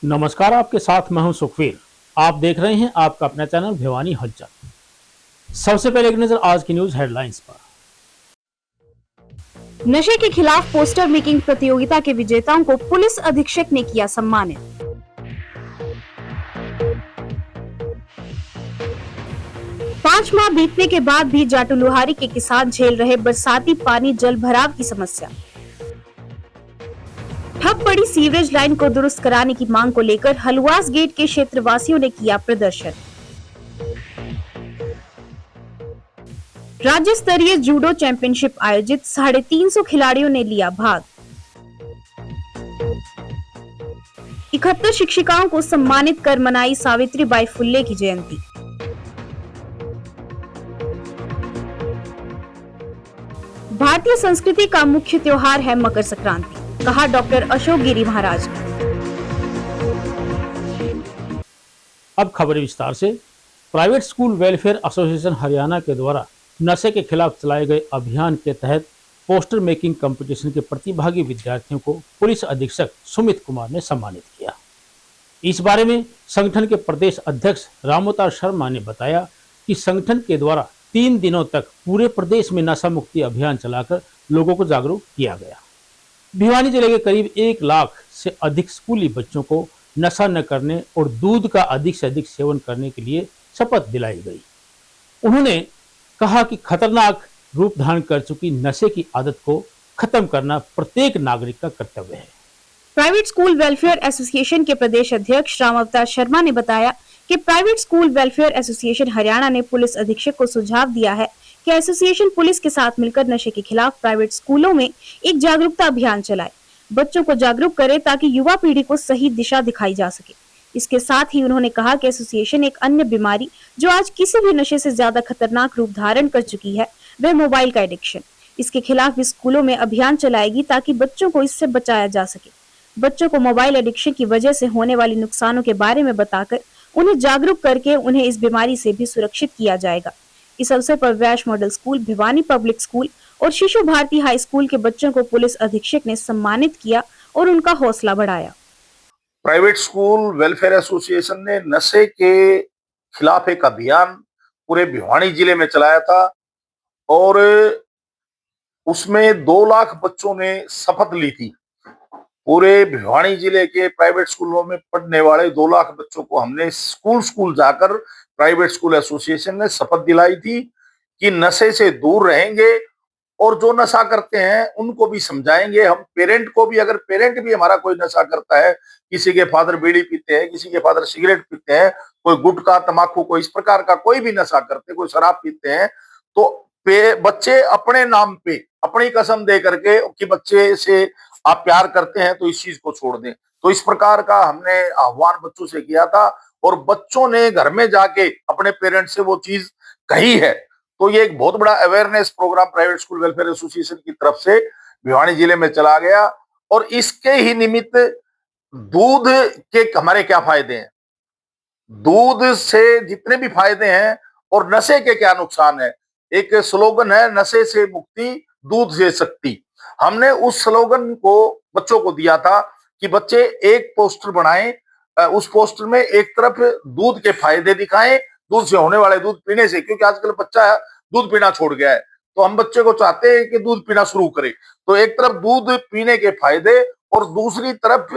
नमस्कार, आपके साथ मैं हूं सुखवीर। आप देख रहे हैं आपका अपना चैनल भिवानी हलचल। सबसे पहले एक नजर आज की न्यूज हेडलाइंस पर। नशे के खिलाफ पोस्टर मेकिंग प्रतियोगिता के विजेताओं को पुलिस अधीक्षक ने किया सम्मानित। पांच माह बीतने के बाद भी जाटू लुहारी के किसान झेल रहे बरसाती पानी जल भराव की समस्या। ठप पड़ी सीवरेज लाइन को दुरुस्त कराने की मांग को लेकर हलवास गेट के क्षेत्रवासियों ने किया प्रदर्शन। राज्य स्तरीय जूडो चैंपियनशिप आयोजित 350 खिलाड़ियों ने लिया भाग। 71 शिक्षिकाओं को सम्मानित कर मनाई सावित्रीबाई फुल्ले की जयंती। भारतीय संस्कृति का मुख्य त्योहार है मकर संक्रांति, कहा डॉक्टर अशोक गिरी महाराज। अब खबर विस्तार से। Private school welfare association Haryana के द्वारा नशे के खिलाफ चलाए गए अभियान के तहत पोस्टर मेकिंग कंपटीशन के प्रतिभागी विद्यार्थियों को पुलिस अधीक्षक सुमित कुमार ने सम्मानित किया। इस बारे में संगठन के प्रदेश अध्यक्ष रामोतार शर्मा ने बताया कि संगठन के द्वारा 3 दिनों तक पूरे प्रदेश में नशा मुक्ति अभियान चलाकर लोगों को जागरूक किया गया। भिवानी जिले के करीब 1 लाख से अधिक स्कूली बच्चों को नशा न करने और दूध का अधिक से अधिक सेवन करने के लिए शपथ दिलाई गई। उन्होंने कहा कि खतरनाक रूप धारण कर चुकी नशे की आदत को खत्म करना प्रत्येक नागरिक का कर्तव्य है। प्राइवेट स्कूल वेलफेयर एसोसिएशन के प्रदेश अध्यक्ष राम अवतार शर्मा ने बताया कि private school welfare association Haryana ने पुलिस अधीक्षक को सुझाव दिया है कि एसोसिएशन पुलिस के साथ मिलकर नशे के खिलाफ प्राइवेट स्कूलों में एक जागरूकता अभियान चलाए, बच्चों को जागरूक करे ताकि युवा पीढ़ी को सही दिशा दिखाई जा सके। इसके साथ ही उन्होंने कहा कि एसोसिएशन एक अन्य बीमारी जो आज किसी भी नशे से ज्यादा खतरनाक रूप धारण कर चुकी है, वह मोबाइल का एडिक्शन। इसके खिलाफ भी स्कूलों में अभियान चलाएगी ताकि बच्चों को इससे बचाया जा सके। बच्चों को मोबाइल एडिक्शन की वजह से होने वाले नुकसानों के बारे में बताकर उन्हें जागरूक करके उन्हें इस बीमारी से भी सुरक्षित किया जाएगा। इस अवसर पर Vaish model school, Bhiwani public school और शिशु भारती हाई स्कूल के बच्चों को पुलिस अधीक्षक ने सम्मानित किया और उनका हौसला बढ़ाया। प्राइवेट स्कूल वेलफेयर एसोसिएशन ने नशे के खिलाफ एक अभियान पूरे भिवानी जिले में चलाया था और उसमें 2 लाख बच्चों ने शपथ ली थी। पूरे भिवानी जिले के प्राइवेट स्कूलों में पढ़ने वाले 2 लाख बच्चों को हमने स्कूल स्कूल जाकर प्राइवेट स्कूल एसोसिएशन ने शपथ दिलाई थी कि नशे से दूर रहेंगे और जो नशा करते हैं उनको भी समझाएंगे। हम पेरेंट को भी, अगर पेरेंट भी हमारा कोई नशा करता है, किसी के फादर बीड़ी पीते हैं, किसी के फादर सिगरेट पीते हैं, कोई गुटखा तंबाकू कोई इस प्रकार का कोई भी नशा करते, कोई शराब पीते हैं, तो बच्चे अपने नाम पे अपनी कसम दे करके कि बच्चे से आप प्यार करते हैं तो इस चीज को छोड़ दें। तो इस प्रकार का हमने आह्वान बच्चों से किया था और बच्चों ने घर में जाके अपने पेरेंट्स से वो चीज कही है। तो ये एक बहुत बड़ा awareness program private school welfare association की तरफ से भिवानी जिले में चला गया और इसके ही निमित्त दूध के हमारे क्या फायदे हैं, दूध से जितने भी फायदे हैं और नशे के क्या नुकसान है। एक स्लोगन है, नशे से मुक्ति, दूध से शक्ति। हमने उस स्लोगन को बच्चों को दिया था कि बच्चे एक पोस्टर बनाएं, उस पोस्टर में एक तरफ दूध के फायदे दिखाएं, दूध से होने वाले दूध पीने से, क्योंकि आजकल बच्चा दूध पीना छोड़ गया है, तो हम बच्चे को चाहते हैं कि दूध पीना शुरू करे। तो एक तरफ दूध पीने के फायदे और दूसरी तरफ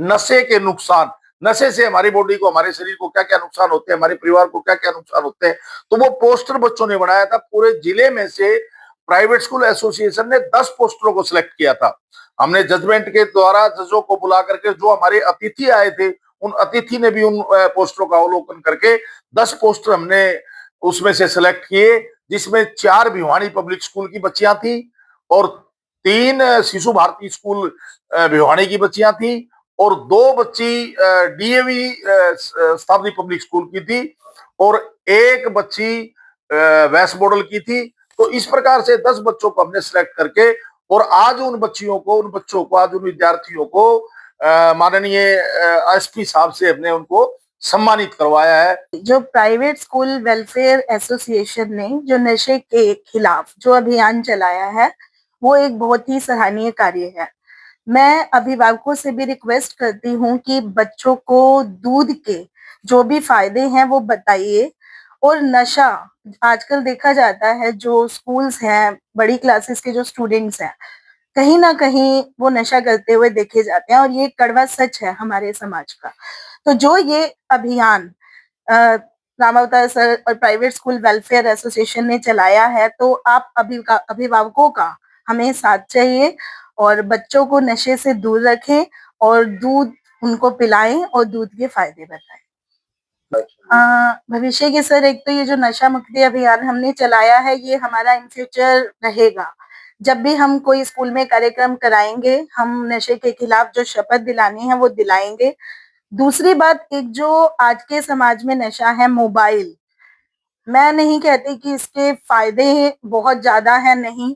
नशे के नुकसान, नशे से हमारी बॉडी को, हमारे शरीर को क्या क्या नुकसान होते हैं, हमारे परिवार को क्या क्या नुकसान होते हैं। तो वो पोस्टर बच्चों ने बनाया था। पूरे जिले में से प्राइवेट स्कूल एसोसिएशन ने 10 पोस्टरों को सिलेक्ट किया था। हमने जजमेंट के द्वारा जजों को बुला करके, जो हमारे अतिथि आए थे उन अतिथि ने भी उन पोस्टरों का अवलोकन करके 10 पोस्टर हमने उसमें से सिलेक्ट किए, जिसमें 4 भिवानी पब्लिक स्कूल की बच्चियां थी और 3 शिशु भारती स्कूल भिवानी की बच्चियां थी और 2 बच्ची डीएवी शताब्दी पब्लिक स्कूल की थी और 1 बच्ची वैस मॉडल की थी। तो इस प्रकार से 10 बच्चों को हमने सिलेक्ट करके और आज उन बच्चों को, आज उन विद्यार्थियों को माननीय एसपी साहब से हमने उनको सम्मानित करवाया है। जो प्राइवेट स्कूल वेलफेयर एसोसिएशन ने जो नशे के खिलाफ जो अभियान चलाया है, वो एक बहुत ही सराहनीय कार्य है। मैं अभिभावकों से भी रिक्वेस्ट करती हूँ कि बच्चों को दूध के जो भी फायदे हैं वो बताइए। और नशा आजकल देखा जाता है, जो स्कूल्स हैं, बड़ी क्लासेस के जो स्टूडेंट्स हैं, कहीं ना कहीं वो नशा करते हुए देखे जाते हैं, और ये कड़वा सच है हमारे समाज का। तो जो ये अभियान रामावतार सर और प्राइवेट स्कूल वेलफेयर एसोसिएशन ने चलाया है, तो आप अभिभावकों का हमें साथ चाहिए और बच्चों को नशे से दूर रखें और दूध उनको पिलाएं और दूध के फायदे बताएं। भविष्य के सर, एक तो ये जो नशा मुक्ति अभियान हमने चलाया है, ये हमारा इन फ्यूचर रहेगा। जब भी हम कोई स्कूल में कार्यक्रम कराएंगे, हम नशे के खिलाफ जो शपथ दिलानी है वो दिलाएंगे। दूसरी बात, एक जो आज के समाज में नशा है, मोबाइल, मैं नहीं कहती कि इसके फायदे बहुत ज्यादा है, नहीं।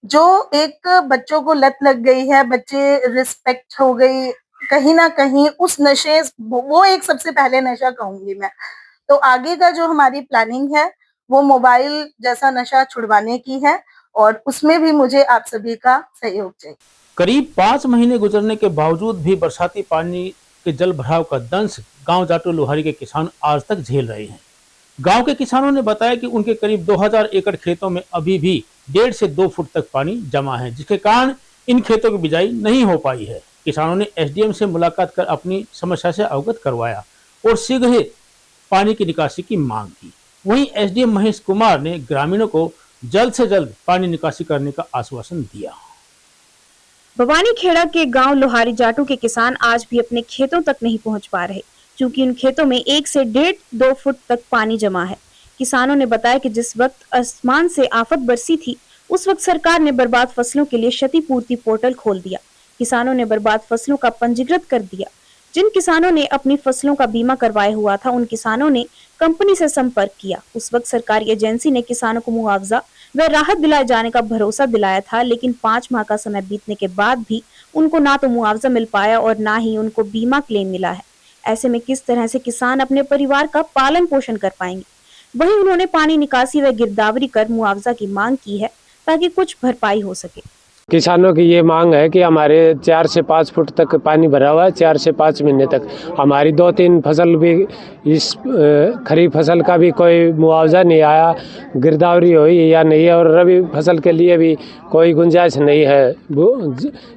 जो एक बच्चों को लत लग गई है, बच्चे रिस्पेक्ट हो गई कहीं ना कहीं उस नशे, वो एक सबसे पहले नशा कहूंगी मैं। तो आगे का जो हमारी प्लानिंग है वो मोबाइल जैसा नशा छुड़वाने की है, और उसमें भी मुझे आप सभी का सहयोग चाहिए। करीब 5 महीने गुजरने के बावजूद भी बरसाती पानी के जल भराव का दंश गांव जाटू लोहारी के किसान आज तक झेल रहे हैं। गांव के किसानों ने बताया कि उनके करीब 2000 एकड़ खेतों में अभी भी 1.5 से 2 फुट तक पानी जमा है, जिसके कारण इन खेतों की बिजाई नहीं हो पाई है। किसानों ने एसडीएम से मुलाकात कर अपनी समस्या से अवगत करवाया और शीघ्र ही पानी की निकासी की मांग की। वहीं एसडीएम महेश कुमार ने ग्रामीणों को जल्द से जल्द पानी निकासी करने का आश्वासन दिया। भवानी खेड़ा के गांव लोहारी जाटू के किसान आज भी अपने खेतों तक नहीं पहुंच पा रहे, क्योंकि उन खेतों में 1 से 1.5-2 फुट तक पानी जमा है। किसानों ने बताया कि जिस वक्त आसमान से आफत बरसी थी, उस वक्त सरकार ने बर्बाद फसलों के लिए क्षतिपूर्ति पोर्टल खोल दिया। किसानों ने बर्बाद फसलों का पंजीकृत कर दिया। जिन किसानों ने अपनी फसलों का बीमा करवाया हुआ था, उन किसानों ने कंपनी से संपर्क किया। उस वक्त सरकारी एजेंसी ने किसानों को मुआवजा व राहत दिलाए जाने का भरोसा दिलाया था, लेकिन 5 माह का समय बीतने के बाद भी उनको ना तो मुआवजा मिल पाया और ना ही उनको बीमा क्लेम मिला है। ऐसे में किस तरह से किसान अपने परिवार का पालन पोषण कर पाएंगे। वहीं उन्होंने पानी निकासी व गिरदावरी कर मुआवजा की मांग की है, ताकि कुछ भरपाई हो सके। किसानों की ये मांग है कि हमारे 4 से 5 फुट तक पानी भरा हुआ है। 4 से 5 महीने तक हमारी 2-3 फसल भी, इस खरीफ फसल का भी कोई मुआवजा नहीं आया, गिरदावरी हुई या नहीं है, और रबी फसल के लिए भी कोई गुंजाइश नहीं है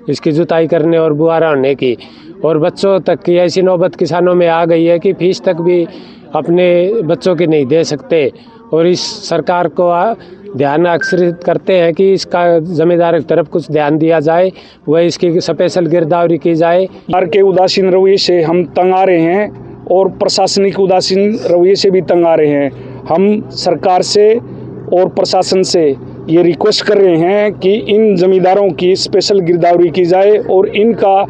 इसकी जुताई करने और बुआरा होने की। और बच्चों तक की ऐसी नौबत किसानों में आ गई है कि फीस तक भी अपने बच्चों की नहीं दे सकते। और इस सरकार को ध्यान आकर्षित करते हैं कि इसका जमींदार की तरफ कुछ ध्यान दिया जाए, वह इसकी स्पेशल गिरदावरी की जाए। सरकार के उदासीन रवैये से हम तंग आ रहे हैं और प्रशासनिक उदासीन रवैये से भी तंग आ रहे हैं। हम सरकार से और प्रशासन से ये रिक्वेस्ट कर रहे हैं कि इन जमींदारों की स्पेशल गिरदावरी की जाए और इनका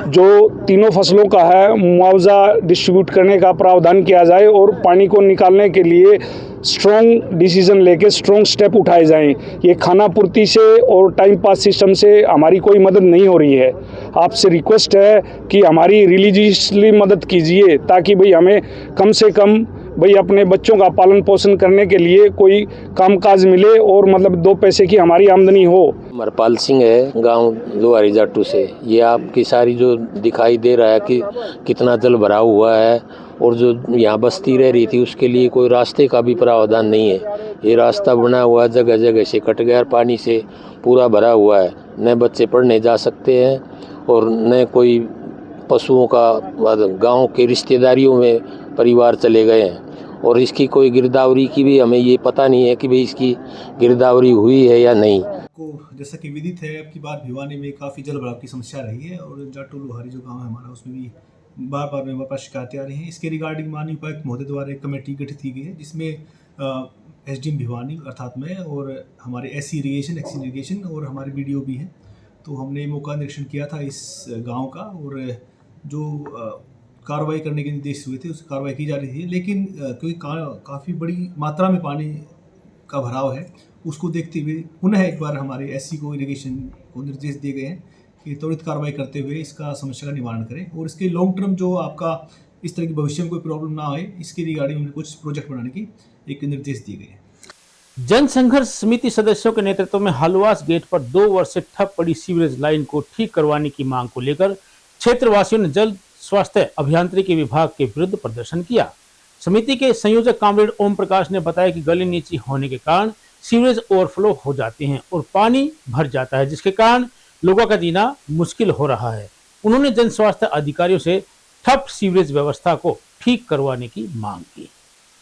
जो तीनों फसलों का है मुआवजा डिस्ट्रीब्यूट करने का प्रावधान किया जाए और पानी को निकालने के लिए स्ट्रॉन्ग डिसीजन लेके स्ट्रॉन्ग स्टेप उठाए जाएं। ये खाना पूर्ति से और टाइम पास सिस्टम से हमारी कोई मदद नहीं हो रही है। आपसे रिक्वेस्ट है कि हमारी रिलीजियसली मदद कीजिए, ताकि भाई हमें कम से कम भाई अपने बच्चों का पालन पोषण करने के लिए कोई कामकाज मिले और मतलब 2 पैसे की हमारी आमदनी हो। अमरपाल सिंह है, गांव लोहारी जाटू से। ये आपकी सारी जो दिखाई दे रहा है कि कितना जल भरा हुआ है, और जो यहाँ बस्ती रह रही थी उसके लिए कोई रास्ते का भी प्रावधान नहीं है। ये रास्ता बना हुआ जगह जगह से कट गया, पानी से पूरा भरा हुआ है। न बच्चे पढ़ने जा सकते हैं और न कोई पशुओं का, गांव के रिश्तेदारियों में परिवार चले गए हैं। और इसकी कोई गिरदावरी की भी हमें ये पता नहीं है कि भाई इसकी गिरदावरी हुई है या नहीं। जैसा कि विदित है, अब की बार भिवानी में काफ़ी जल भराव की समस्या रही है और जाटू लोहारी जो गांव है हमारा, उसमें भी बार बार मेरे पास शिकायतें आ रही हैं। इसके रिगार्डिंग माननीय उपायुक्त महोदय द्वारा एक कमेटी गठित की गई है, जिसमें एसडीएम भिवानी अर्थात मैं और हमारे एस इरीगेशन और हमारे बीडीओ भी हैं। तो हमने मौका निरीक्षण किया था इस गाँव का, और जो कार्रवाई करने के निर्देश हुए थे उस कार्रवाई की जा रही थी। लेकिन क्योंकि काफ़ी बड़ी मात्रा में पानी का भराव है, उसको देखते हुए पुनः एक बार हमारे एससी को इरीगेशन को निर्देश दिए गए हैं कि त्वरित कार्रवाई करते हुए इसका समस्या का निवारण करें, और इसके लॉन्ग टर्म जो आपका इस तरह की भविष्य में कोई प्रॉब्लम ना आए, इसके रिगार्डिंग उन्हें कुछ प्रोजेक्ट बनाने की एक निर्देश दिए गए हैं। जनसंघर्ष समिति सदस्यों के नेतृत्व में हलवास गेट पर 2 वर्ष से ठप पड़ी सीवरेज लाइन को ठीक करवाने की मांग को लेकर क्षेत्रवासियों ने जल स्वास्थ्य अभियांत्रिकी विभाग के विरुद्ध प्रदर्शन किया। समिति के संयोजक कॉमरेड ओम प्रकाश ने बताया कि गली नीची होने के कारण सीवरेज ओवरफ्लो हो जाते हैं और पानी भर जाता है, जिसके कारण लोगों का जीना मुश्किल हो रहा है। उन्होंने जन स्वास्थ्य अधिकारियों से ठप सीवरेज व्यवस्था को ठीक करवाने की मांग की।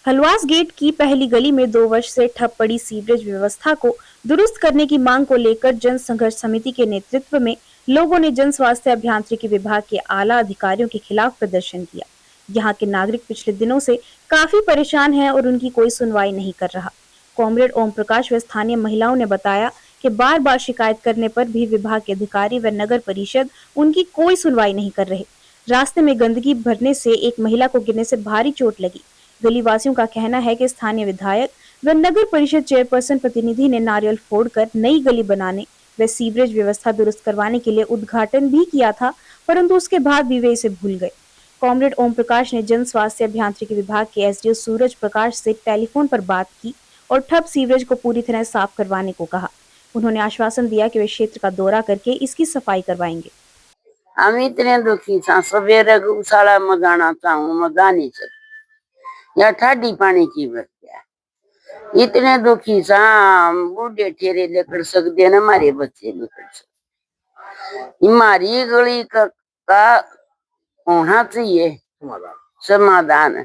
हलवास गेट की पहली गली में 2 वर्ष से ठप पड़ी सीवरेज व्यवस्था को दुरुस्त करने की मांग को लेकर जन संघर्ष समिति के नेतृत्व में लोगों ने जन स्वास्थ्य अभियांत्रिकी विभाग के आला अधिकारियों के खिलाफ प्रदर्शन किया। यहाँ के नागरिक पिछले दिनों से काफी परेशान हैं और उनकी कोई सुनवाई नहीं कर रहा। कॉमरेड ओम प्रकाश व स्थानीय महिलाओं ने बताया कि बार बार शिकायत करने पर भी विभाग के अधिकारी व नगर परिषद उनकी कोई सुनवाई नहीं कर रहे। रास्ते में गंदगी भरने से एक महिला को गिरने से भारी चोट लगी। गली वासियों का कहना है कि स्थानीय विधायक व नगर परिषद चेयरपर्सन प्रतिनिधि ने नारियल फोड़कर नई गली बनाने व सीवरेज व्यवस्था दुरुस्त करवाने के लिए उद्घाटन भी किया था, परंतु उसके बाद भी वे इसे भूल गए। कॉमरेड ओम प्रकाश ने जन स्वास्थ्य अभियांत्रिकी विभाग के एसडीओ सूरज प्रकाश से टेलीफोन पर बात की और ठप सीवरेज को पूरी तरह साफ करवाने को कहा। उन्होंने आश्वासन दिया कि वे क्षेत्र का दौरा करके इसकी सफाई करवाएंगे। हम इतने दुखी था, सवेरे गौशाला में जाना चाहूँ, मैं जा नहीं सकती, या ठाडी पानी की बरतिया। इतने दुखी था, बूढ़े ठेरे लेकर सकते न, हमारे बच्चे लेकर सकते। हमारी गली का होना चाहिए समाधान।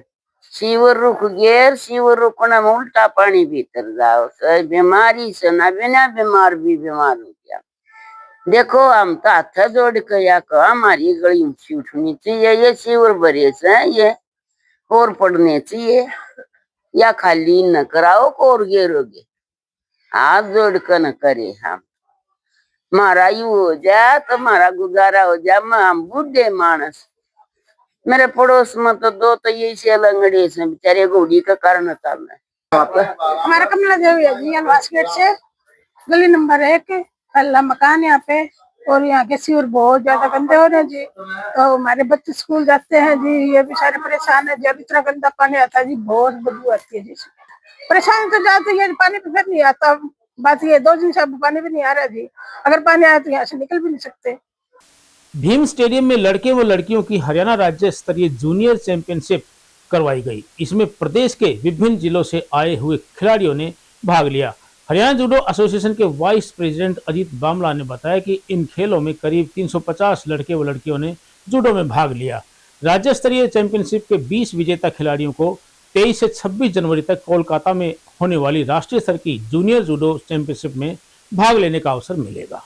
सीवर रुक गए, सीवर रुकना में उल्टा पानी भीतर जाओ, बीमारी से ना बिना बीमार भी बीमार हो गया। देखो हम तो हाथ जोड़ के या हमारी गली ऊंची उठनी चाहिए, ये सीवर भरे से ये और पड़ने चाहिए, या खाली न कराओ और गिरोगे, हाथ जोड़ कर न करे। हम मारा यू हो जाए तो हमारा गुजारा हो जाए। हम बूढ़े मानस, मेरे पड़ोस में तो 2 तो यही से लंगड़े से बेचारे घोड़ी का कारण था। हमारा कमला देवी है जी, हलवास गेट से गली नंबर 1 पहला मकान यहाँ पे, और यहाँ के सीवर बहुत ज्यादा गंदे हो रहे हैं जी। तो हमारे बच्चे स्कूल जाते हैं जी, ये भी सारे परेशान है। जब इतना गंदा पानी आता है जी, बहुत बदबू आती है जी। परेशानी तो जाती है, पानी भी फिर नहीं आता। बात ये 2 दिन से पानी भी नहीं आ रहा जी। अगर पानी आया तो यहाँ से निकल भी नहीं सकते। भीम स्टेडियम में लड़के व लड़कियों की हरियाणा राज्य स्तरीय जूनियर चैंपियनशिप करवाई गई। इसमें प्रदेश के विभिन्न जिलों से आए हुए खिलाड़ियों ने भाग लिया। हरियाणा जूडो एसोसिएशन के वाइस प्रेसिडेंट अजीत बामला ने बताया कि इन खेलों में करीब 350 लड़के व लड़कियों ने जूडो में भाग लिया। राज्य स्तरीय चैंपियनशिप के 20 विजेता खिलाड़ियों को 23 से 26 जनवरी तक कोलकाता में होने वाली राष्ट्रीय स्तर की जूनियर जूडो चैंपियनशिप में भाग लेने का अवसर मिलेगा।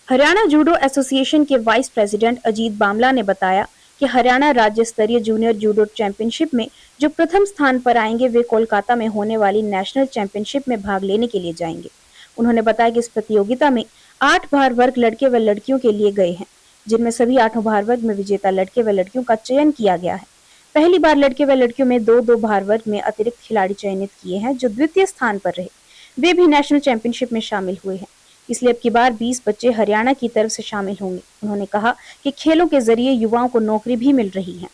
हरियाणा जूडो एसोसिएशन के वाइस प्रेसिडेंट अजीत बामला ने बताया कि हरियाणा राज्य स्तरीय जूनियर जूडो चैंपियनशिप में जो प्रथम स्थान पर आएंगे वे कोलकाता में होने वाली नेशनल चैंपियनशिप में भाग लेने के लिए जाएंगे। उन्होंने बताया कि इस प्रतियोगिता में 8 भार वर्ग लड़के व लड़कियों के लिए गए हैं, जिनमें सभी 8 भार वर्ग में विजेता लड़के व लड़कियों का चयन किया गया है। पहली बार लड़के व लड़कियों में 2-2 भार वर्ग में अतिरिक्त खिलाड़ी चयनित किए हैं जो द्वितीय स्थान पर रहे। वे भी नेशनल चैंपियनशिप में शामिल हुए हैं, इसलिए अब की बार 20 बच्चे हरियाणा की तरफ से शामिल होंगे। उन्होंने कहा कि खेलों के जरिए युवाओं को नौकरी भी मिल रही है।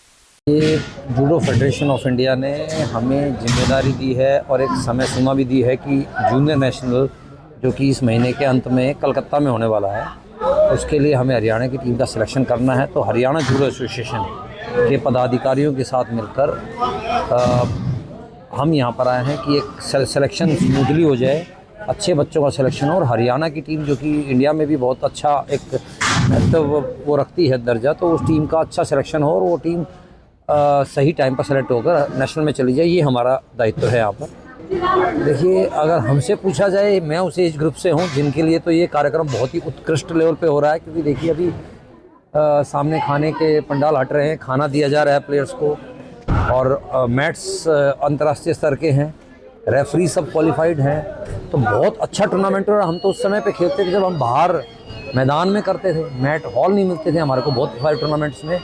ये जूडो फेडरेशन ऑफ इंडिया ने हमें जिम्मेदारी दी है और एक समय सीमा भी दी है कि जूनियर नेशनल जो कि इस महीने के अंत में कलकत्ता में होने वाला है, उसके लिए हमें हरियाणा की टीम का सिलेक्शन करना है। तो हरियाणा जूडो एसोसिएशन के पदाधिकारियों के साथ मिलकर हम यहाँ पर आए हैं कि एक सिलेक्शन स्मूथली हो जाए, अच्छे बच्चों का सिलेक्शन हो। और हरियाणा की टीम जो कि इंडिया में भी बहुत अच्छा एक तो वो रखती है दर्जा, तो उस टीम का अच्छा सिलेक्शन हो और वो टीम सही टाइम पर सेलेक्ट होकर नेशनल में चली जाए, ये हमारा दायित्व है यहाँ पर। देखिए, अगर हमसे पूछा जाए, मैं उस एज ग्रुप से हूँ जिनके लिए तो ये कार्यक्रम बहुत ही उत्कृष्ट लेवल पे हो रहा है, क्योंकि देखिए अभी सामने खाने के पंडाल हट रहे हैं, खाना दिया जा रहा है प्लेयर्स को, और मैट्स अंतर्राष्ट्रीय स्तर के हैं, रेफरी सब क्वालिफाइड हैं, तो बहुत अच्छा टूर्नामेंट हो रहा है। हम तो उस समय पे खेलते थे जब हम बाहर मैदान में करते थे, मैट हॉल नहीं मिलते थे हमारे को बहुत सारे टूर्नामेंट्स में,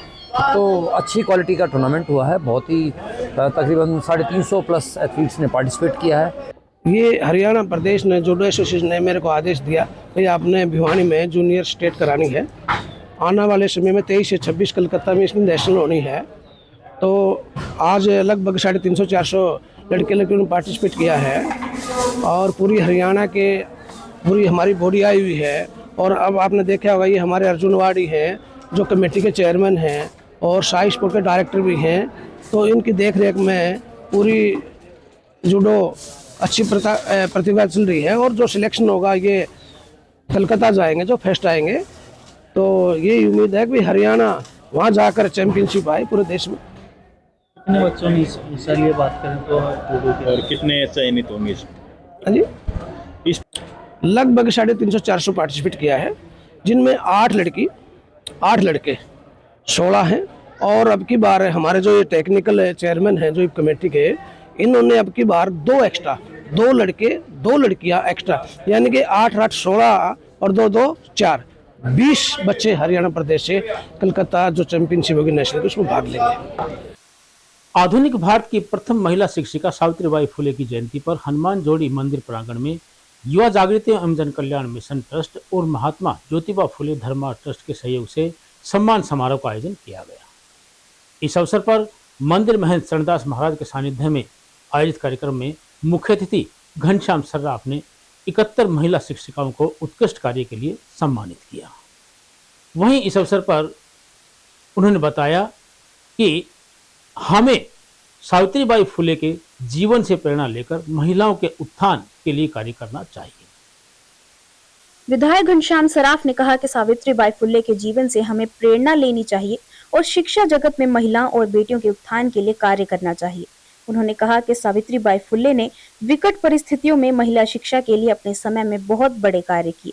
तो अच्छी क्वालिटी का टूर्नामेंट हुआ है। बहुत ही तकरीबन 350 प्लस एथलीट्स ने पार्टिसिपेट किया है। ये हरियाणा प्रदेश ने जूडो एसोसिएशन ने मेरे को आदेश दिया कि आपने भिवानी में जूनियर स्टेट करानी है। आने वाले समय में 23 से 26 कलकत्ता में इसमें नेशनल होनी है। तो आज लगभग 350-400 लड़के लड़कियों ने पार्टिसिपेट किया है और पूरी हरियाणा के पूरी हमारी बॉडी आई हुई है। और अब आपने देखा होगा ये हमारे अर्जुन वाड़ी हैं जो कमेटी के चेयरमैन हैं और शाही स्पोर्ट के डायरेक्टर भी हैं, तो इनकी देखरेख में पूरी जूडो अच्छी प्रतिभा चल रही है। और जो सिलेक्शन होगा ये कलकत्ता जाएंगे, जो फर्स्ट आएंगे, तो ये उम्मीद है कि हरियाणा वहाँ जाकर चैंपियनशिप आए पूरे देश में। कितने बच्चों ने हिस्सा लिए बात करें तो जूडो के, और कितने चयनित होंगे हाँ जी, इस लगभग 350-400 पार्टिसिपेट किया है, जिनमें 8 लड़की 8 लड़के 16 हैं। और अब की बार हमारे जो ये टेक्निकल चेयरमैन हैं जो कमेटी के, इन्होंने अब की बार 2 एक्स्ट्रा, 2 लड़के 2 लड़कियां एक्स्ट्रा, यानी कि 8-8 16 और 2-2 4 20 बच्चे हरियाणा प्रदेश से कलकत्ता जो चैंपियनशिप होगी नेशनल की उसमें भाग लेंगे। आधुनिक भारत की प्रथम महिला शिक्षिका सावित्रीबाई फुले की जयंती पर हनुमान जोड़ी मंदिर प्रांगण में युवा जागृति एवं जन कल्याण मिशन ट्रस्ट और महात्मा ज्योतिबा फुले धर्मा ट्रस्ट के सहयोग से सम्मान समारोह का आयोजन किया गया। इस अवसर पर मंदिर महंत चरणदास महाराज के सानिध्य में आयोजित कार्यक्रम में मुख्य अतिथि घनश्याम सर्राफ ने 71 महिला शिक्षिकाओं को उत्कृष्ट कार्य के लिए सम्मानित किया। वहीं इस अवसर पर उन्होंने बताया कि हमें सावित्रीबाई फुले के जीवन से प्रेरणा लेकर महिलाओं के उत्थान के लिए कार्य करना चाहिए। विधायक घनश्याम सराफ ने कहा कि सावित्रीबाई फुले के जीवन से हमें प्रेरणा लेनी चाहिए और शिक्षा जगत में महिलाओं और बेटियों के उत्थान के लिए कार्य करना चाहिए। उन्होंने कहा कि सावित्रीबाई फुले ने विकट परिस्थितियों में महिला शिक्षा के लिए अपने समय में बहुत बड़े कार्य किए।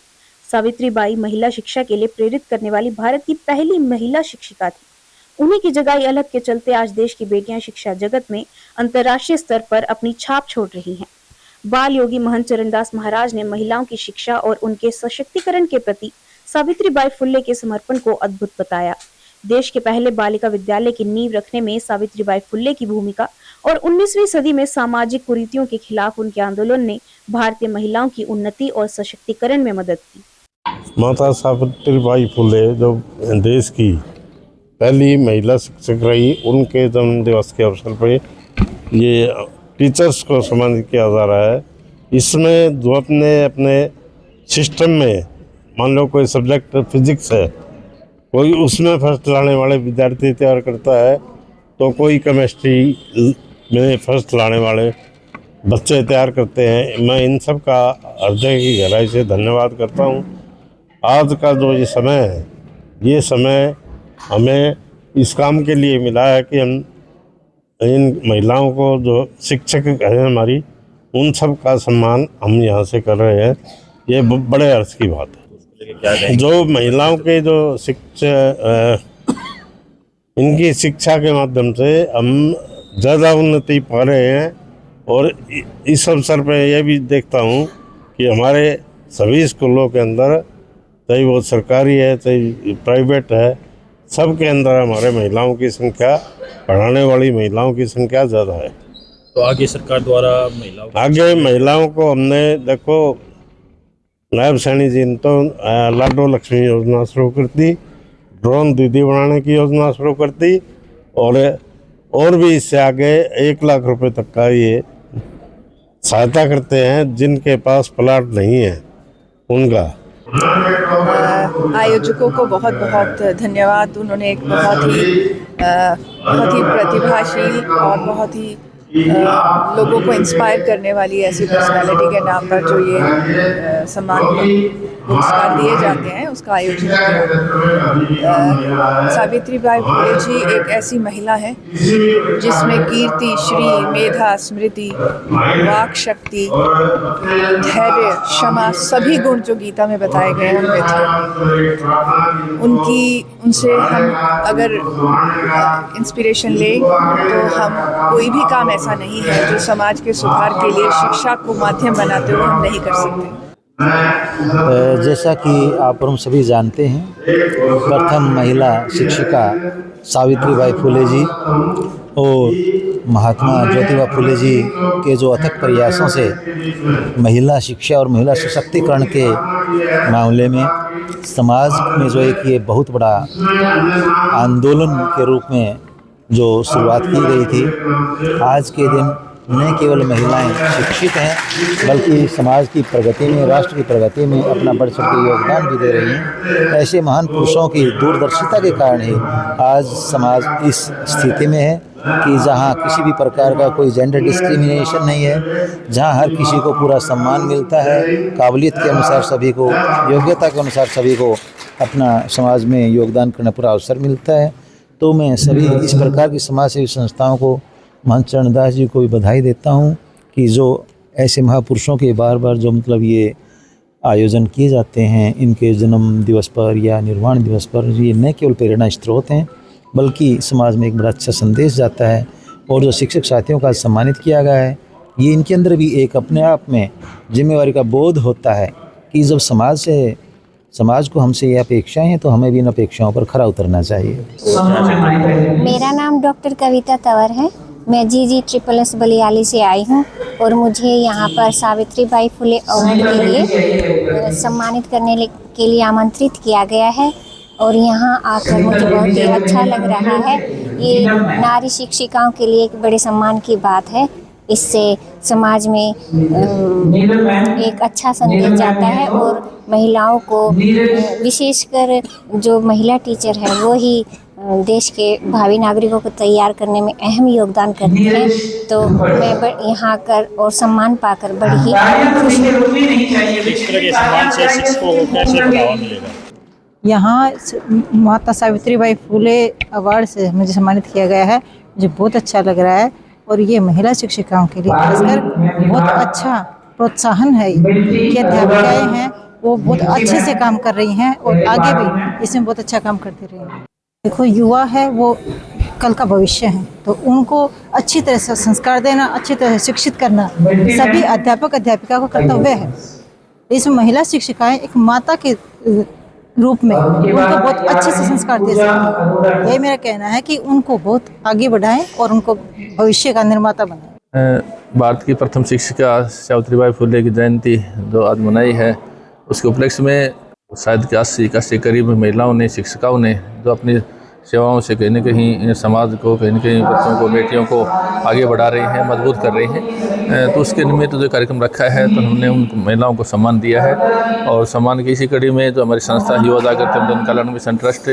सावित्रीबाई महिला शिक्षा के लिए प्रेरित करने वाली भारत की पहली महिला शिक्षिका थी। उन्हीं की जगह अलग के चलते आज देश की बेटियां शिक्षा जगत में अंतर्राष्ट्रीय स्तर पर अपनी छाप छोड़ रही हैं। बाल योगी महंत चरणदास महाराज ने महिलाओं की शिक्षा और उनके सशक्तिकरण के प्रति सावित्रीबाई फुले के समर्पण को अद्भुत बताया। देश के पहले बालिका विद्यालय की नींव रखने में सावित्रीबाई फुले की भूमिका और 19वीं सदी में सामाजिक कुरीतियों के खिलाफ उनके आंदोलन ने भारतीय महिलाओं की उन्नति और सशक्तिकरण में मदद की। माता सावित्रीबाई फुले जो देश की पहली महिला शिक्षक रही, उनके जन्म दिवस के अवसर पर ये टीचर्स को सम्मानित किया जा रहा है। इसमें जो अपने सिस्टम में मान लो कोई सब्जेक्ट फिजिक्स है, कोई उसमें फर्स्ट लाने वाले विद्यार्थी तैयार करता है, तो कोई केमिस्ट्री में फर्स्ट लाने वाले बच्चे तैयार करते हैं। मैं इन सब का हृदय की गहराई से धन्यवाद करता हूँ। आज का जो ये समय है, ये समय हमें इस काम के लिए मिला है कि हम इन महिलाओं को जो शिक्षक हैं हमारी, उन सब का सम्मान हम यहाँ से कर रहे हैं। ये बड़े हर्ष की बात है। जो महिलाओं के जो शिक्षा, इनकी शिक्षा के माध्यम से हम ज़्यादा उन्नति पा रहे हैं। और इस अवसर पर यह भी देखता हूँ कि हमारे सभी स्कूलों के अंदर, चाहे वो सरकारी है चाहे प्राइवेट है, सब के अंदर हमारे महिलाओं की संख्या, पढ़ाने वाली महिलाओं की संख्या ज़्यादा है। तो आगे सरकार द्वारा महिलाओं को हमने देखो, नायब सैनी जी ने तो लाडो लक्ष्मी योजना शुरू कर दी, ड्रोन दीदी बनाने की योजना शुरू कर दी, और भी इससे आगे 1 लाख रुपए तक का ये सहायता करते हैं। जिनके पास प्लाट नहीं है उनका। आयोजकों को बहुत बहुत धन्यवाद। उन्होंने एक बहुत ही प्रतिभाशील और बहुत ही लोगों को इंस्पायर करने वाली ऐसी पर्सनालिटी के नाम पर जो ये सम्मान पुरस्कार दिए जाते हैं, उसका आयोजन किया। सावित्रीबाई फुले जी एक ऐसी महिला है जिसमें कीर्ति, श्री, मेधा, स्मृति, वाक शक्ति, धैर्य, क्षमा सभी गुण जो गीता में बताए गए हैं उनमें थे। उनसे हम अगर इंस्पिरेशन लें तो हम कोई भी काम ऐसा नहीं है जो समाज के सुधार के लिए शिक्षा को माध्यम बनाते हुए हम नहीं कर सकते। जैसा कि आप और हम सभी जानते हैं, प्रथम महिला शिक्षिका सावित्रीबाई फुले जी और महात्मा ज्योतिबा फुले जी के जो अथक प्रयासों से महिला शिक्षा और महिला सशक्तिकरण के मामले में समाज में जो एक ये बहुत बड़ा आंदोलन के रूप में जो शुरुआत की गई थी, आज के दिन न केवल महिलाएं शिक्षित हैं बल्कि समाज की प्रगति में, राष्ट्र की प्रगति में अपना बढ़ चढ़ के योगदान भी दे रही हैं। ऐसे महान पुरुषों की दूरदर्शिता के कारण ही आज समाज इस स्थिति में है कि जहां किसी भी प्रकार का कोई जेंडर डिस्क्रिमिनेशन नहीं है, जहां हर किसी को पूरा सम्मान मिलता है, काबिलियत के अनुसार सभी को, योग्यता के अनुसार सभी को अपना समाज में योगदान करने पूरा अवसर मिलता है। तो मैं सभी इस प्रकार की समाज सेवी संस्थाओं को, महंत चरणदास जी को भी बधाई देता हूं कि जो ऐसे महापुरुषों के बार बार जो मतलब ये आयोजन किए जाते हैं, इनके जन्म दिवस पर या निर्वाण दिवस पर, ये न केवल प्रेरणा स्रोत हैं बल्कि समाज में एक बड़ा अच्छा संदेश जाता है। और जो शिक्षक साथियों का सम्मानित किया गया है, ये इनके अंदर भी एक अपने आप में जिम्मेवारी का बोध होता है कि जब समाज को हमसे ये अपेक्षाएं हैं तो हमें भी इन अपेक्षाओं पर खरा उतरना चाहिए। मेरा नाम डॉक्टर कविता तंवर है। मैं GG SSS बलियाली से आई हूँ और मुझे यहाँ पर सावित्रीबाई फुले अवार्ड के लिए सम्मानित करने के लिए आमंत्रित किया गया है और यहाँ आकर मुझे बहुत ही अच्छा लग रहा है। ये नारी शिक्षिकाओं के लिए एक बड़े सम्मान की बात है। इससे समाज में एक अच्छा संदेश जाता है और महिलाओं को, विशेषकर जो महिला टीचर है वो ही देश के भावी नागरिकों को तैयार करने में अहम योगदान करती हैं। तो मैं यहाँ आकर और सम्मान पाकर बड़ी ही खुश हूँ। यहाँ माता सावित्रीबाई फुले अवार्ड से मुझे सम्मानित किया गया है। मुझे बहुत अच्छा लग रहा है और ये महिला शिक्षिकाओं के लिए खासकर बहुत अच्छा प्रोत्साहन है कि अध्यापिकाएं हैं वो बहुत अच्छे से काम कर रही हैं और आगे भी इसमें बहुत अच्छा काम करती रहेंगी। देखो, युवा है वो कल का भविष्य है, तो उनको अच्छी तरह से संस्कार देना, अच्छी तरह से शिक्षित करना सभी अध्यापक अध्यापिका को कर्तव्य है। इसमें महिला शिक्षिकाएं एक माता के रूप में उनको बहुत अच्छे से संस्कार दे सकती हैं। यही मेरा कहना है कि उनको बहुत आगे बढ़ाएं और उनको भविष्य का निर्माता बनाएं। भारत की प्रथम शिक्षिका सावित्रीबाई फुले की जयंती जो आज मनाई है, उसके उपलक्ष्य में शायद 80 के करीब महिलाओं ने, शिक्षिकाओं ने जो अपनी सेवाओं से कहीं न कहीं समाज को, कहीं न कहीं बच्चों को, बेटियों को आगे बढ़ा रही हैं, मजबूत कर रही हैं। तो उसके निमित्त जो कार्यक्रम रखा है तो हमने उन महिलाओं को सम्मान दिया है और सम्मान की इसी कड़ी में जो हमारी संस्था युवा जागृति एवं जन कल्याण मिशन ट्रस्ट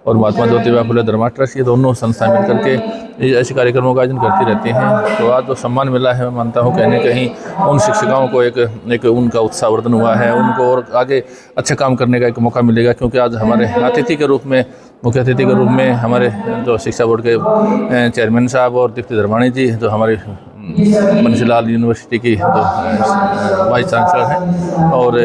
और महात्मा ज्योतिबा फुले धर्मा ट्रस्ट, ये दोनों संस्थाएं मिलकर के ऐसे कार्यक्रमों का आयोजन करती रहती हैं। तो आज जो सम्मान मिला है, मैं मानता हूँ कहीं न कहीं उन शिक्षिकाओं को एक उनका उत्साहवर्धन हुआ है, उनको और आगे अच्छा काम करने का एक मौका मिलेगा। क्योंकि आज हमारे अतिथि के रूप में, मुख्य अतिथि के रूप में हमारे जो शिक्षा बोर्ड के चेयरमैन साहब और दीप्ति धर्माणी जी, जो हमारी बंसीलाल यूनिवर्सिटी की जो वाइस चांसलर हैं, और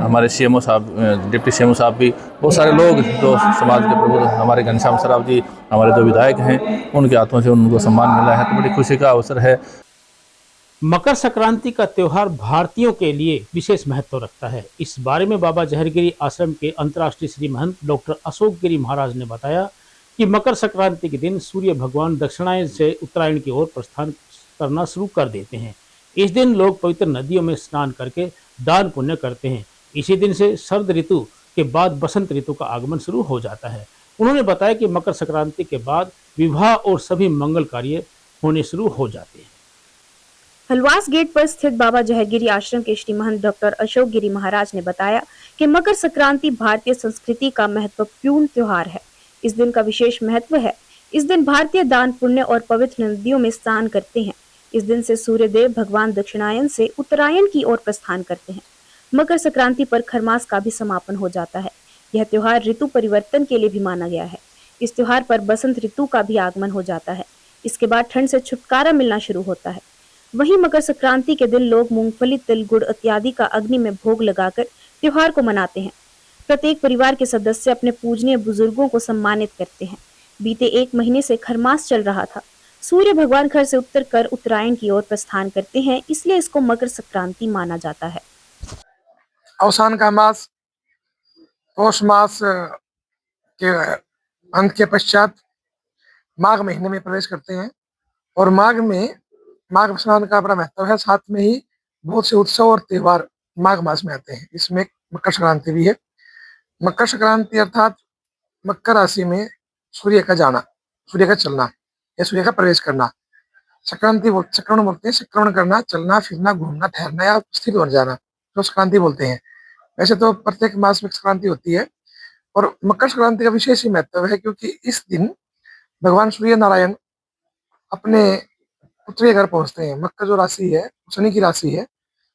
हमारे CMO साहब, डिप्टी CMO साहब भी, बहुत सारे लोग जो समाज के प्रबुद्ध, हमारे घनश्याम सराफ जी, हमारे जो विधायक हैं, उनके हाथों से उनको सम्मान मिला है। तो बड़ी खुशी का अवसर है। मकर संक्रांति का त्योहार भारतीयों के लिए विशेष महत्व रखता है। इस बारे में बाबा जहरगिरी आश्रम के अंतर्राष्ट्रीय श्री महंत डॉक्टर अशोक गिरी महाराज ने बताया कि मकर संक्रांति के दिन सूर्य भगवान दक्षिणायन से उत्तरायण की ओर प्रस्थान करना शुरू कर देते हैं। इस दिन लोग पवित्र नदियों में स्नान करके दान पुण्य करते हैं। इसी दिन से शरद ऋतु के बाद बसंत ऋतु का आगमन शुरू हो जाता है। उन्होंने बताया कि मकर संक्रांति के बाद विवाह और सभी मंगल कार्य होने शुरू हो जाते हैं। हलवास गेट पर स्थित बाबा जहरगिरी आश्रम के श्री महंत डॉक्टर अशोक गिरी महाराज ने बताया कि मकर संक्रांति भारतीय संस्कृति का महत्वपूर्ण त्योहार है। इस दिन का विशेष महत्व है। इस दिन भारतीय दान पुण्य और पवित्र नदियों में स्नान करते हैं। इस दिन से सूर्यदेव भगवान दक्षिणायन से उत्तरायण की ओर प्रस्थान करते हैं। मकर संक्रांति पर खरमास का भी समापन हो जाता है। यह त्योहार ऋतु परिवर्तन के लिए भी माना गया है। इस त्योहार पर बसंत ऋतु का भी आगमन हो जाता है। इसके बाद ठंड से छुटकारा मिलना शुरू होता है। वहीं मकर संक्रांति के दिन लोग मूंगफली, तिल, गुड़ इत्यादि का अग्नि में भोग लगाकर त्योहार को मनाते हैं। प्रत्येक परिवार के सदस्य अपने पूजनीय बुजुर्गों को सम्मानित करते हैं। बीते 1 महीने से खरमास चल रहा था। सूर्य भगवान घर से उत्तर कर उत्तरायण की ओर प्रस्थान करते हैं, इसलिए इसको मकर संक्रांति माना जाता है। अवसान का मास पौष मास के अंत के पश्चात माघ महीने में प्रवेश करते हैं और माघ स्नान का बड़ा महत्व है। साथ में ही बहुत से उत्सव और त्योहार माघ मास में आते हैं। इसमें मकर संक्रांति भी है। मकर संक्रांति अर्थात मकर राशि में सूर्य का जाना, सूर्य का चलना या सूर्य का प्रवेश करना। संक्रमण बोलते हैं संक्रमण करना, चलना फिरना, घूमना, ठहरना या स्थिर बन जाना, तो संक्रांति बोलते हैं। वैसे तो प्रत्येक मास में संक्रांति होती है और मकर संक्रांति का विशेष ही महत्व है, क्योंकि इस दिन भगवान सूर्य नारायण अपने पुत्र के घर पहुंचते हैं। मकर जो राशि है शनि की राशि है,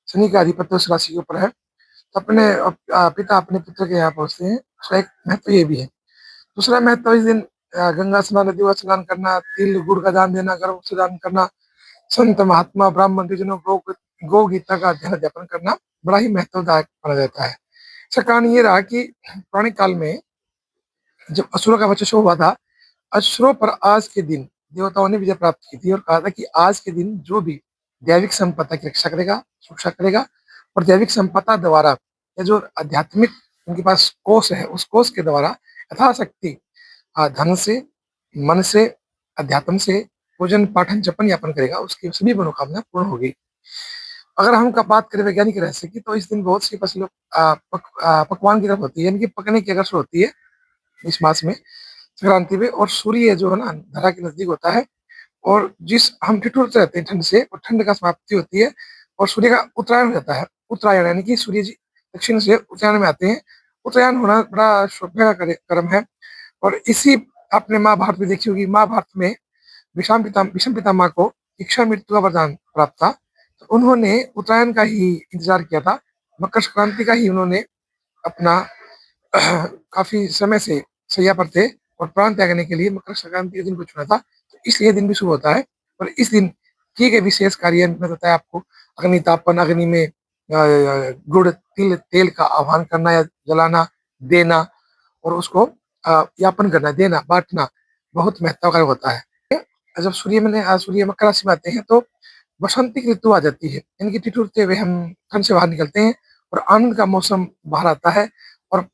शनि का आधिपत्य उस राशि के ऊपर है, तो अपने पिता अपने पुत्र के यहाँ पहुंचते हैं। उसका एक महत्व ये भी है। दूसरा महत्व इस दिन गंगा स्नान, नदी में स्नान करना, तिल गुड़ का दान देना, गर्भ से दान करना, संत महात्मा ब्राह्मण ऋषियों गौ गीता का अध्यापन करना बड़ा ही महत्वदायक माना जाता है। इसका कारण ये रहा कि पुराने काल में जब असुरों का वर्चस्व हुआ था, असुरों पर आज के दिन देवताओं ने विजय प्राप्त की थी और कहा था कि आज के दिन जो भी दैविक संपदा की रक्षा करेगा, सुरक्षा करेगा और दैविक संपदा द्वारा या जो आध्यात्मिक उनके पास कोष है उस कोष के द्वारा यथाशक्ति धन से, मन से, अध्यात्म से पूजन पाठन जपन यापन करेगा, उसकी सभी मनोकामना पूर्ण होगी। अगर हम बात करें वैज्ञानिक रहस्य की, तो इस दिन बहुत सी फसलों पकवान की तरफ होती है, यानी कि पकने की अगर होती है इस मास में संक्रांति में। और सूर्य जो है ना धरा के नजदीक होता है और जिस हम ठिठुरते रहते हैं ठंड से, और ठंड का समाप्ति होती है और सूर्य का उत्तरायण हो जाता है। उत्तरायण यानी कि सूर्य जी दक्षिण से उत्तरायण में आते हैं। उत्तरायण होना बड़ा सौभाग्य का कर्म है। और इसी आपने महाभारत में देखी होगी, महाभारत में भीष्म पितामह को इच्छा मृत्यु का वरदान प्राप्त था, तो उन्होंने उत्तरायण का ही इंतजार किया था, मकर संक्रांति का ही उन्होंने अपना काफी समय से सैया पर थे और प्राण त्यागने के लिए मकर संक्रांति के दिन को चुना था। तो इसलिए दिन भी शुभ होता है। और इस दिन किए गए विशेष कार्य में बताया आपको, अग्नि तापन, अग्नि में गुड़ तिल तेल का आह्वान करना या जलाना, देना और उसको यापन करना, देना, बांटना बहुत महत्वपूर्ण होता है। जब सूर्य मकर राशि में आते हैं तो बसंती की ऋतु आ जाती है, इनकी ठिठुरते हुए हम ठंड से बाहर निकलते हैं और आनंद का मौसम बाहर आता है और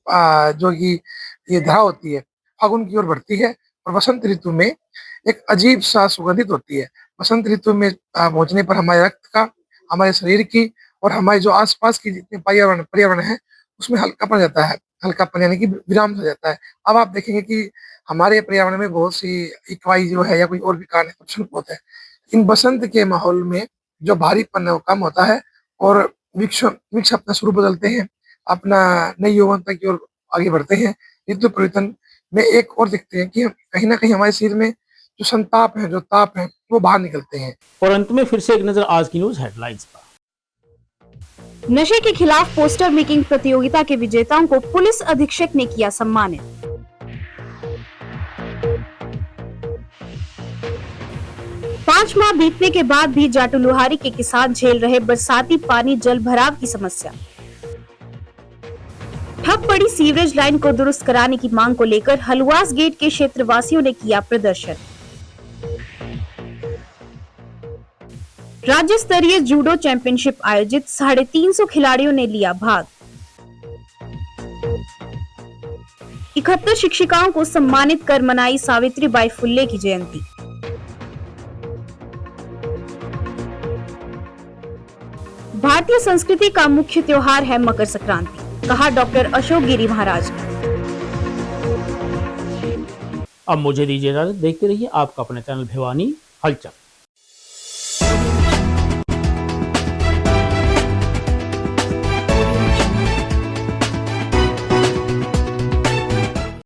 जो ये धरा होती है फागुन की ओर बढ़ती है। और बसंत ऋतु में एक अजीब सा सुगंधित होती है। बसंत ऋतु में पहुंचने पर हमारे रक्त का, हमारे शरीर की और हमारे जो आसपास की जितने पर्यावरण है उसमें हल्कापन जाता है, हल्कापन यानी कि विराम हो जाता है। अब आप देखेंगे कि हमारे पर्यावरण में बहुत सी इकाई जो है या कोई और भी कारण है, प्रदूषण होता है। इन बसंत के माहौल में जो भारीपन है वो कम होता है और वृक्ष अपना स्वरूप बदलते हैं, अपना नई यौवनता की ओर आगे बढ़ते हैं। ऋतु परिवर्तन में एक और देखते हैं कि कहीं ना कहीं हमारे शरीर में जो संताप है, जो ताप है, वो बाहर निकलते हैं। और अंत में फिर से एक नजर आज की न्यूज हेडलाइंस पर। नशे के खिलाफ पोस्टर मेकिंग प्रतियोगिता के विजेताओं को पुलिस अधीक्षक ने किया सम्मानित। पांच माह बीतने के बाद भी जाटू लोहारी के किसान झेल रहे बरसाती पानी जल भराव की समस्या। ठप पड़ी सीवरेज लाइन को दुरुस्त कराने की मांग को लेकर हलवास गेट के क्षेत्रवासियों ने किया प्रदर्शन। राज्य स्तरीय जूडो चैंपियनशिप आयोजित 350 खिलाड़ियों ने लिया भाग। 71 शिक्षिकाओं को सम्मानित कर मनाई सावित्रीबाई फुले की जयंती। भारतीय संस्कृति का मुख्य त्योहार है मकर संक्रांति, कहा डॉक्टर अशोक गिरी महाराज ने। अब मुझे दीजिए इजाजत, देखते रहिए आपका अपना चैनल भिवानी हलचल।